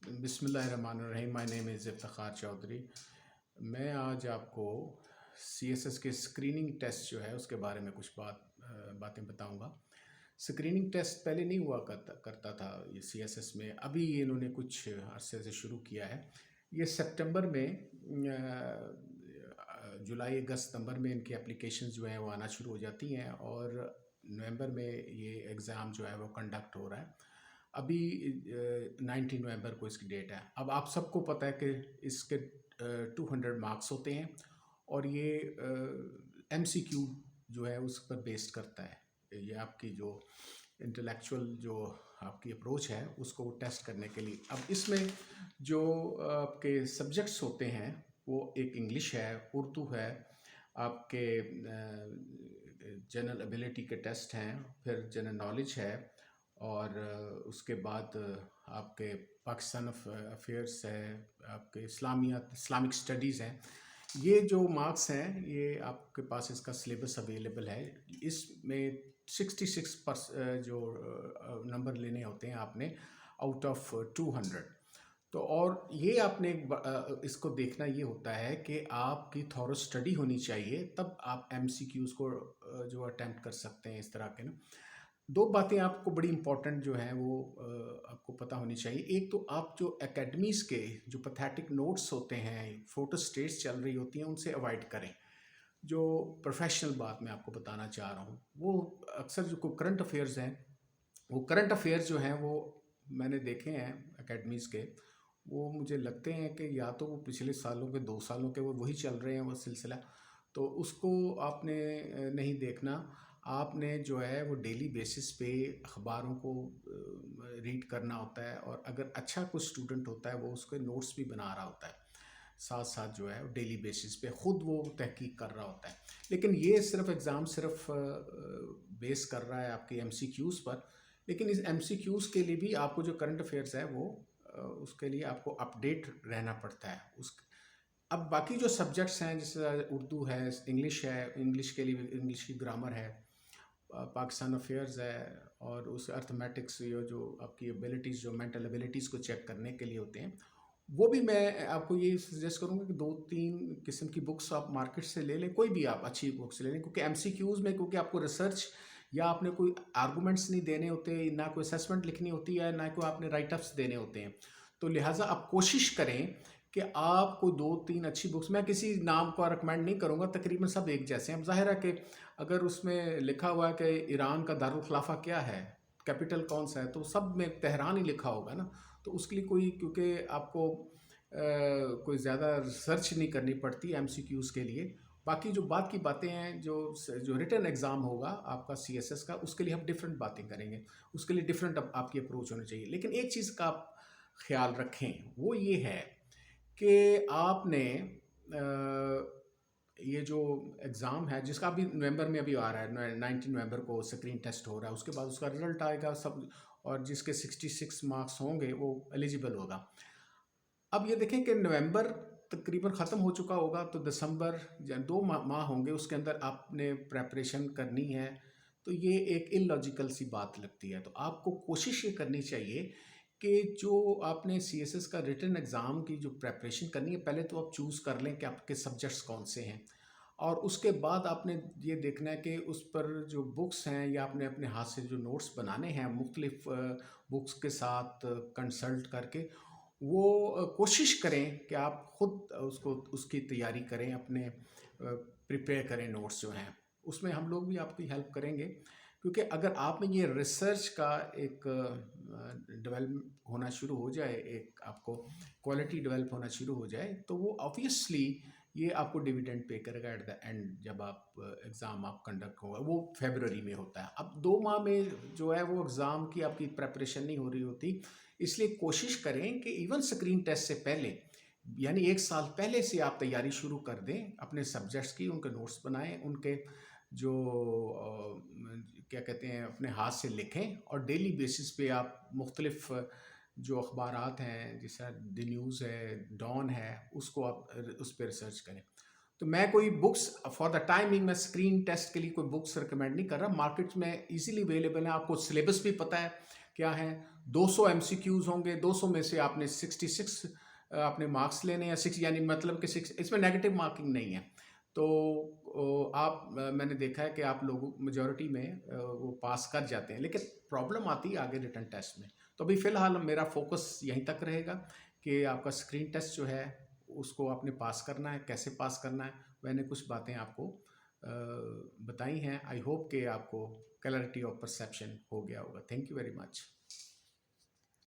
بسم اللہ الرحمن الرحیم. مائی نیم از افتخار چودھری. میں آج آپ کو سی ایس ایس کے اسکریننگ ٹیسٹ جو ہے اس کے بارے میں کچھ باتیں بتاؤں گا. اسکریننگ ٹیسٹ پہلے نہیں ہوا کرتا تھا یہ سی ایس ایس میں. ابھی انہوں نے کچھ عرصے سے شروع کیا ہے. یہ سپٹمبر میں جولائی اگست ستمبر میں ان کی اپلیکیشنز جو ہیں وہ آنا شروع ہو جاتی ہیں اور نومبر میں یہ ایگزام جو ہے وہ کنڈکٹ ہو رہا ہے. ابھی 19 نومبر کو اس کی ڈیٹ ہے. اب آپ سب کو پتہ ہے کہ اس کے 200 مارکس ہوتے ہیں اور یہ ایم سی کیو جو ہے اس پر بیسڈ کرتا ہے. یہ آپ کی جو انٹلیکچوئل جو آپ کی اپروچ ہے اس کو ٹیسٹ کرنے کے لیے. اب اس میں جو آپ کے سبجیکٹس ہوتے ہیں وہ ایک انگلش ہے, اردو ہے, آپ کے جنرل ایبلٹی کے ٹیسٹ ہیں, پھر جنرل نالج ہے, اور اس کے بعد آپ کے پاکستان افیئرس ہے, آپ کے اسلامک اسٹڈیز ہیں. یہ جو مارکس ہیں یہ آپ کے پاس اس کا سلیبس اویلیبل ہے. اس میں 66 جو نمبر لینے ہوتے ہیں آپ نے آؤٹ آف 200. تو اور یہ آپ نے اس کو دیکھنا یہ ہوتا ہے کہ آپ کی تھورو اسٹڈی ہونی چاہیے, تب آپ ایم سی کیوز کو جو اٹیمپٹ کر سکتے ہیں اس طرح کے نا. دو باتیں آپ کو بڑی امپورٹنٹ جو ہیں وہ آپ کو پتہ ہونی چاہیے. ایک تو آپ جو اکیڈمیز کے جو پیتھیٹک نوٹس ہوتے ہیں, فوٹو اسٹیٹس چل رہی ہوتی ہیں, ان سے اوائڈ کریں. جو پروفیشنل بات میں آپ کو بتانا چاہ رہا ہوں وہ اکثر جو کرنٹ افیئرز ہیں, وہ کرنٹ افیئرز جو ہیں وہ میں نے دیکھے ہیں اکیڈمیز کے, وہ مجھے لگتے ہیں کہ یا تو وہ پچھلے سالوں کے 2 سالوں کے وہ وہی چل رہے ہیں وہ سلسلہ. تو اس کو آپ نے نہیں دیکھنا. آپ نے جو ہے وہ ڈیلی بیسس پہ اخباروں کو ریڈ کرنا ہوتا ہے, اور اگر اچھا کوئی اسٹوڈنٹ ہوتا ہے وہ اس کے نوٹس بھی بنا رہا ہوتا ہے ساتھ ساتھ جو ہے ڈیلی بیسس پہ خود وہ تحقیق کر رہا ہوتا ہے. لیکن یہ صرف ایگزام صرف بیس کر رہا ہے آپ کے ایم سی کیوز پر, لیکن اس ایم سی کیوز کے لیے بھی آپ کو جو کرنٹ افیئرس ہے وہ اس کے لیے آپ کو اپڈیٹ رہنا پڑتا ہے. اب باقی جو سبجیکٹس ہیں جیسے اردو ہے, انگلش ہے, انگلش کے لیے انگلش کی گرامر ہے, پاکستان افیئرز ہے, اور اس ارتھمیٹکس جو آپ کی ایبلٹیز جو مینٹل ایبلٹیز کو چیک کرنے کے لیے ہوتے ہیں, وہ بھی میں آپ کو یہ سجیسٹ کروں گا کہ 2-3 قسم کی بکس آپ مارکیٹ سے لے لیں. کوئی بھی آپ اچھی بکس لے لیں, کیونکہ ایم سی کیوز میں کیونکہ آپ کو ریسرچ یا آپ نے کوئی آرگومنٹس نہیں دینے ہوتے, نہ کوئی اسیسمنٹ لکھنی ہوتی ہے, نہ کوئی آپ نے رائٹ اپس دینے ہوتے ہیں. تو لہٰذا آپ کوشش کریں کہ آپ کو 2-3 اچھی بکس, میں کسی نام کو ریکمینڈ نہیں کروں گا, تقریباً سب ایک جیسے ہیں. اب ظاہر ہے کہ اگر اس میں لکھا ہوا ہے کہ ایران کا دارالخلافہ کیا ہے, کیپٹل کون سا ہے, تو سب میں تہران ہی لکھا ہوگا نا. تو اس کے لیے کوئی, کیونکہ آپ کو کوئی زیادہ ریسرچ نہیں کرنی پڑتی ایم سی کیوز کے لیے. باقی جو بات کی باتیں ہیں, جو ریٹن ایگزام ہوگا آپ کا سی ایس ایس کا, اس کے لیے ہم ڈفرینٹ باتیں کریں گے. اس کے لیے ڈفرینٹ آپ کی اپروچ ہونی چاہیے. لیکن ایک چیز کا آپ خیال رکھیں, وہ یہ ہے کہ آپ نے یہ جو ایگزام ہے جس کا ابھی نومبر میں ابھی آ رہا ہے, 19 نومبر کو اسکرین ٹیسٹ ہو رہا ہے, اس کے بعد اس کا رزلٹ آئے گا سب, اور جس کے 66 مارکس ہوں گے وہ ایلیجیبل ہوگا. اب یہ دیکھیں کہ نومبر تقریباً ختم ہو چکا ہوگا, تو دسمبر 2 ماہ ہوں گے, اس کے اندر آپ نے پریپریشن کرنی ہے. تو یہ ایک اللاجیکل سی بات لگتی ہے. تو آپ کو کوشش یہ کرنی چاہیے کہ جو آپ نے سی ایس ایس کا ریٹن ایگزام کی جو پریپریشن کرنی ہے, پہلے تو آپ چوز کر لیں کہ آپ کے سبجیکٹس کون سے ہیں, اور اس کے بعد آپ نے یہ دیکھنا ہے کہ اس پر جو بکس ہیں یا آپ نے اپنے ہاتھ سے جو نوٹس بنانے ہیں مختلف بکس کے ساتھ کنسلٹ کر کے, وہ کوشش کریں کہ آپ خود اس کی تیاری کریں, اپنے پریپیئر کریں نوٹس جو ہیں. اس میں ہم لوگ بھی آپ کی ہیلپ کریں گے, کیونکہ اگر آپ میں یہ ریسرچ کا ایک ڈیولپ ہونا شروع ہو جائے, ایک آپ کو کوالٹی ڈیولپ ہونا شروع ہو جائے, تو وہ آبویسلی یہ آپ کو ڈیویڈنڈ پے کرے گا ایٹ دا اینڈ. جب آپ ایگزام آپ کنڈکٹ ہوگا, وہ فیبروری میں ہوتا ہے. اب 2 ماہ میں جو ہے وہ ایگزام کی آپ کی پریپریشن نہیں ہو رہی ہوتی, اس لیے کوشش کریں کہ ایون اسکرین ٹیسٹ سے پہلے, یعنی 1 سال پہلے سے آپ تیاری شروع کر دیں اپنے سبجیکٹس کی. ان کے نوٹس بنائیں, ان کے جو کیا کہتے ہیں اپنے ہاتھ سے لکھیں, اور ڈیلی بیسس پہ آپ مختلف جو اخبارات ہیں جیسے دی نیوز ہے, ڈان ہے, اس کو آپ اس پہ ریسرچ کریں. تو میں کوئی بکس فار دا ٹائمنگ میں اسکرین ٹیسٹ کے لیے کوئی بکس ریکمینڈ نہیں کر رہا. مارکیٹ میں ایزیلی اویلیبل ہیں, آپ کو سلیبس بھی پتہ ہے کیا ہیں. 200 MCQs ہوں گے. 200 میں سے آپ نے 66 اپنے مارکس لینے ہیں. 6 یعنی مطلب کہ 6 اس میں نیگیٹو مارکنگ نہیں ہے. تو آپ میں نے دیکھا ہے کہ آپ لوگوں میجورٹی میں وہ پاس کر جاتے ہیں، لیکن پرابلم آتی ہے آگے ریٹن ٹیسٹ میں. تو ابھی فی الحال میرا فوکس یہیں تک رہے گا کہ آپ کا اسکرین ٹیسٹ جو ہے اس کو آپ نے پاس کرنا ہے. کیسے پاس کرنا ہے میں نے کچھ باتیں آپ کو بتائی ہیں. آئی ہوپ کہ آپ کو کلیئرٹی آف پرسیپشن ہو گیا ہوگا. Thank you very much.